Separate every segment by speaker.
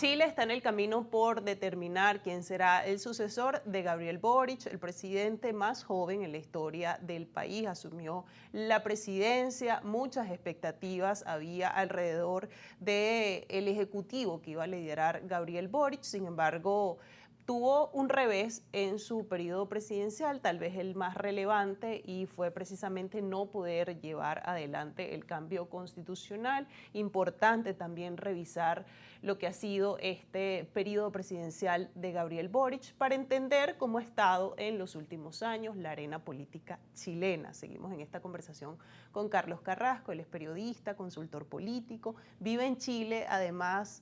Speaker 1: Chile está en el camino por determinar quién será el sucesor de Gabriel Boric, el presidente más joven en la historia del país. Asumió la presidencia, muchas expectativas había alrededor del ejecutivo que iba a liderar Gabriel Boric. Sin embargo, tuvo un revés en su periodo presidencial, tal vez el más relevante, y fue precisamente no poder llevar adelante el cambio constitucional. Importante también revisar lo que ha sido este periodo presidencial de Gabriel Boric para entender cómo ha estado en los últimos años la arena política chilena. Seguimos en esta conversación con Carlos Carrasco, él es periodista, consultor político, vive en Chile, además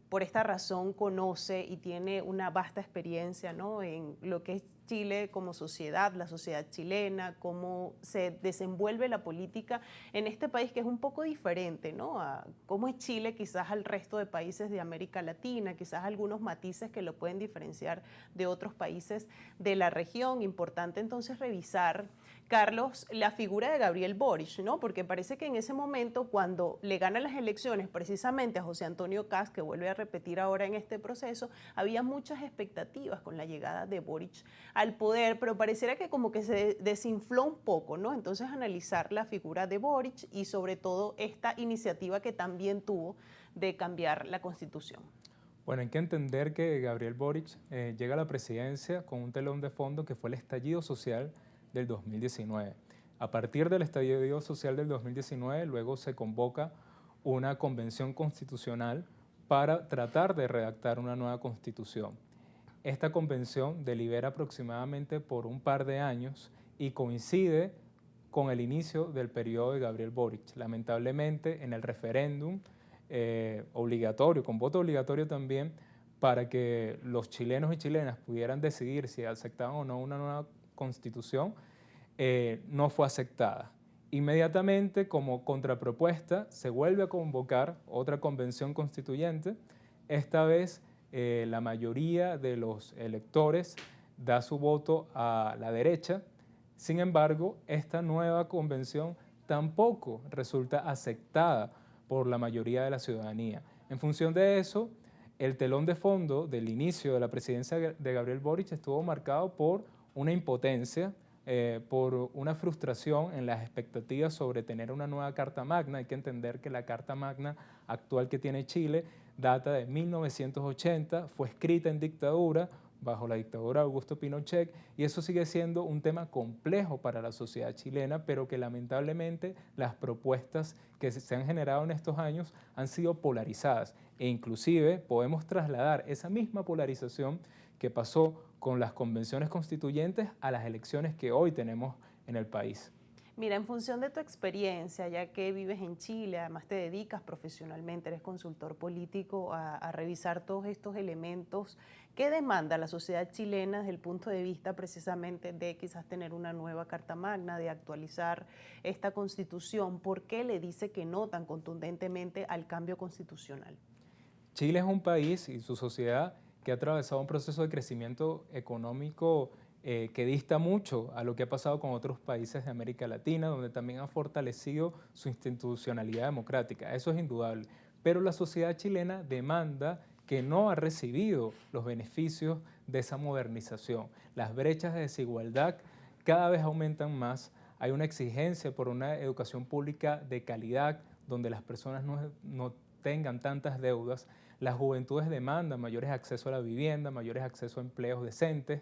Speaker 1: por esta razón conoce y tiene una vasta experiencia, ¿no?, en lo que es Chile como sociedad, la sociedad chilena, cómo se desenvuelve la política en este país que es un poco diferente, ¿no?, a cómo es Chile quizás al resto de países de América Latina, quizás algunos matices que lo pueden diferenciar de otros países de la región. Importante entonces revisar, Carlos, la figura de Gabriel Boric, ¿no? Porque parece que en ese momento, cuando le ganan las elecciones precisamente a José Antonio Kast, que vuelve a repetir ahora en este proceso, había muchas expectativas con la llegada de Boric al poder, pero pareciera que como que se desinfló un poco, ¿no? Entonces, analizar la figura de Boric y sobre todo esta iniciativa que también tuvo de cambiar la Constitución.
Speaker 2: Bueno, hay que entender que Gabriel Boric llega a la presidencia con un telón de fondo que fue el estallido social del 2019. A partir del estallido social del 2019, luego se convoca una convención constitucional para tratar de redactar una nueva constitución. Esta convención delibera aproximadamente por un par de años y coincide con el inicio del periodo de Gabriel Boric. Lamentablemente, en el referéndum obligatorio, con voto obligatorio también, para que los chilenos y chilenas pudieran decidir si aceptaban o no una nueva constitución, no fue aceptada. Inmediatamente, como contrapropuesta, se vuelve a convocar otra convención constituyente. Esta vez, la mayoría de los electores da su voto a la derecha. Sin embargo, esta nueva convención tampoco resulta aceptada por la mayoría de la ciudadanía. En función de eso, el telón de fondo del inicio de la presidencia de Gabriel Boric estuvo marcado por una impotencia, por una frustración en las expectativas sobre tener una nueva Carta Magna. Hay que entender que la Carta Magna actual que tiene Chile data de 1980, fue escrita en dictadura, bajo la dictadura de Augusto Pinochet, y eso sigue siendo un tema complejo para la sociedad chilena, pero que lamentablemente las propuestas que se han generado en estos años han sido polarizadas, e inclusive podemos trasladar esa misma polarización que pasó con las convenciones constituyentes a las elecciones que hoy tenemos en el país.
Speaker 1: Mira, en función de tu experiencia, ya que vives en Chile, además te dedicas profesionalmente, eres consultor político, a revisar todos estos elementos, ¿qué demanda la sociedad chilena desde el punto de vista precisamente de quizás tener una nueva Carta Magna, de actualizar esta Constitución? ¿Por qué le dice que no tan contundentemente al cambio constitucional?
Speaker 2: Chile es un país y su sociedad que ha atravesado un proceso de crecimiento económico que dista mucho a lo que ha pasado con otros países de América Latina, donde también ha fortalecido su institucionalidad democrática. Eso es indudable. Pero la sociedad chilena demanda que no ha recibido los beneficios de esa modernización. Las brechas de desigualdad cada vez aumentan más. Hay una exigencia por una educación pública de calidad, donde las personas no tengan tantas deudas. Las juventudes demandan mayores accesos a la vivienda, mayores accesos a empleos decentes,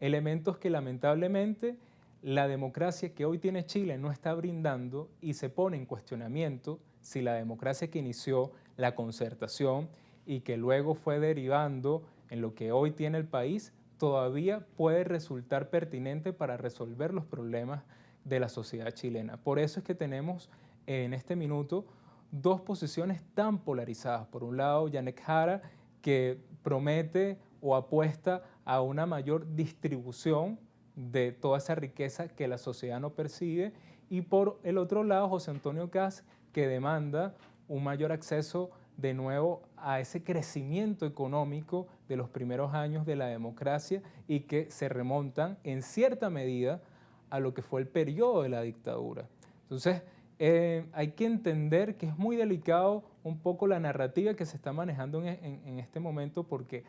Speaker 2: elementos que lamentablemente la democracia que hoy tiene Chile no está brindando, y se pone en cuestionamiento si la democracia que inició la concertación y que luego fue derivando en lo que hoy tiene el país todavía puede resultar pertinente para resolver los problemas de la sociedad chilena. Por eso es que tenemos en este minuto dos posiciones tan polarizadas. Por un lado, Yanek Jara, que promete o apuesta a una mayor distribución de toda esa riqueza que la sociedad no percibe, y por el otro lado, José Antonio Kast, que demanda un mayor acceso de nuevo a ese crecimiento económico de los primeros años de la democracia y que se remontan en cierta medida a lo que fue el periodo de la dictadura. Entonces, hay que entender que es muy delicado un poco la narrativa que se está manejando en este momento porque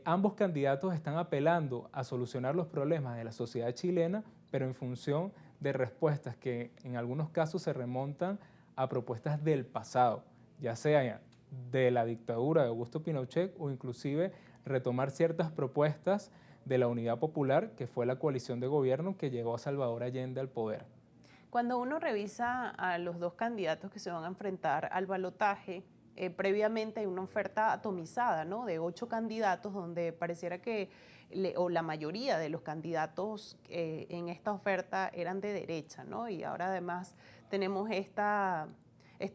Speaker 2: ambos candidatos están apelando a solucionar los problemas de la sociedad chilena, pero en función de respuestas que en algunos casos se remontan a propuestas del pasado, ya sea de la dictadura de Augusto Pinochet o inclusive retomar ciertas propuestas de la Unidad Popular, que fue la coalición de gobierno que llevó a Salvador Allende al poder.
Speaker 1: Cuando uno revisa a los dos candidatos que se van a enfrentar al balotaje, previamente hay una oferta atomizada, ¿no? De 8 candidatos donde pareciera que, o la mayoría de los candidatos en esta oferta eran de derecha, ¿no? Y ahora además tenemos esta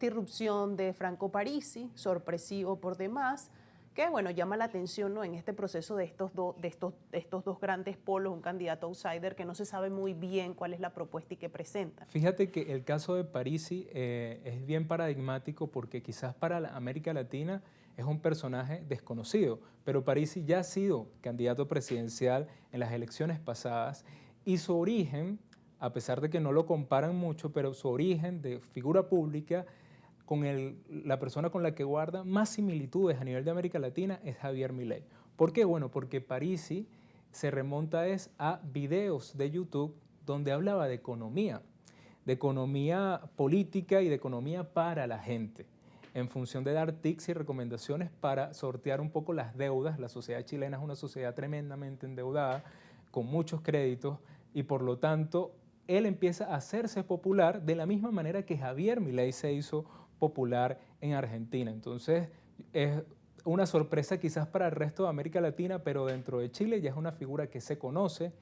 Speaker 1: irrupción de Franco Parisi, sorpresivo por demás, que bueno, llama la atención, ¿no? En este proceso de estos dos grandes polos, un candidato outsider que no se sabe muy bien cuál es la propuesta y qué presenta.
Speaker 2: Fíjate que el caso de Parisi es bien paradigmático porque quizás para la América Latina es un personaje desconocido, pero Parisi ya ha sido candidato presidencial en las elecciones pasadas y su origen, a pesar de que no lo comparan mucho, pero su origen de figura pública con la persona con la que guarda más similitudes a nivel de América Latina es Javier Milei. ¿Por qué? Bueno, porque Parisi se remonta a videos de YouTube donde hablaba de economía política y de economía para la gente, en función de dar tips y recomendaciones para sortear un poco las deudas. La sociedad chilena es una sociedad tremendamente endeudada, con muchos créditos, y por lo tanto él empieza a hacerse popular de la misma manera que Javier Milei se hizo popular en Argentina. Entonces es una sorpresa quizás para el resto de América Latina, pero dentro de Chile ya es una figura que se conoce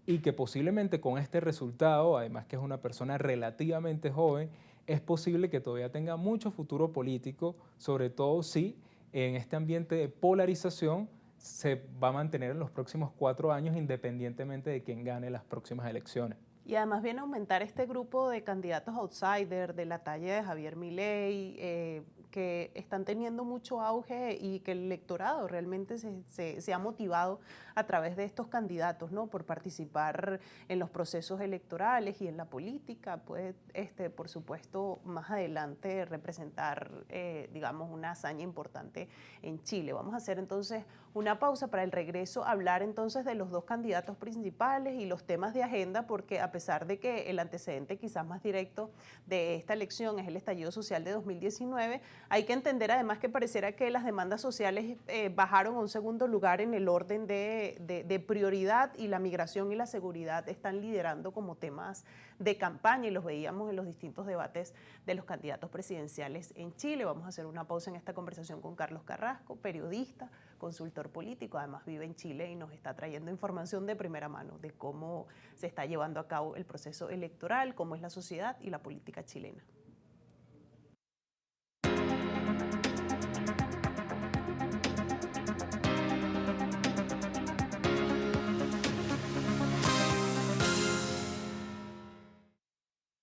Speaker 2: y que posiblemente con este resultado, además que es una persona relativamente joven, es posible que todavía tenga mucho futuro político, sobre todo si en este ambiente de polarización se va a mantener en los próximos 4 años independientemente de quién gane las próximas elecciones.
Speaker 1: Y además viene a aumentar este grupo de candidatos outsider de la talla de Javier Milei, que están teniendo mucho auge y que el electorado realmente se ha motivado a través de estos candidatos, ¿no? Por participar en los procesos electorales y en la política, puede, por supuesto, más adelante representar, digamos, una hazaña importante en Chile. Vamos a hacer entonces una pausa para el regreso, hablar entonces de los dos candidatos principales y los temas de agenda, porque a pesar de que el antecedente quizás más directo de esta elección es el estallido social de 2019, hay que entender además que pareciera que las demandas sociales bajaron a un segundo lugar en el orden de prioridad, y la migración y la seguridad están liderando como temas de campaña, y los veíamos en los distintos debates de los candidatos presidenciales en Chile. Vamos a hacer una pausa en esta conversación con Carlos Carrasco, periodista, consultor político, además vive en Chile y nos está trayendo información de primera mano de cómo se está llevando a cabo el proceso electoral, cómo es la sociedad y la política chilena.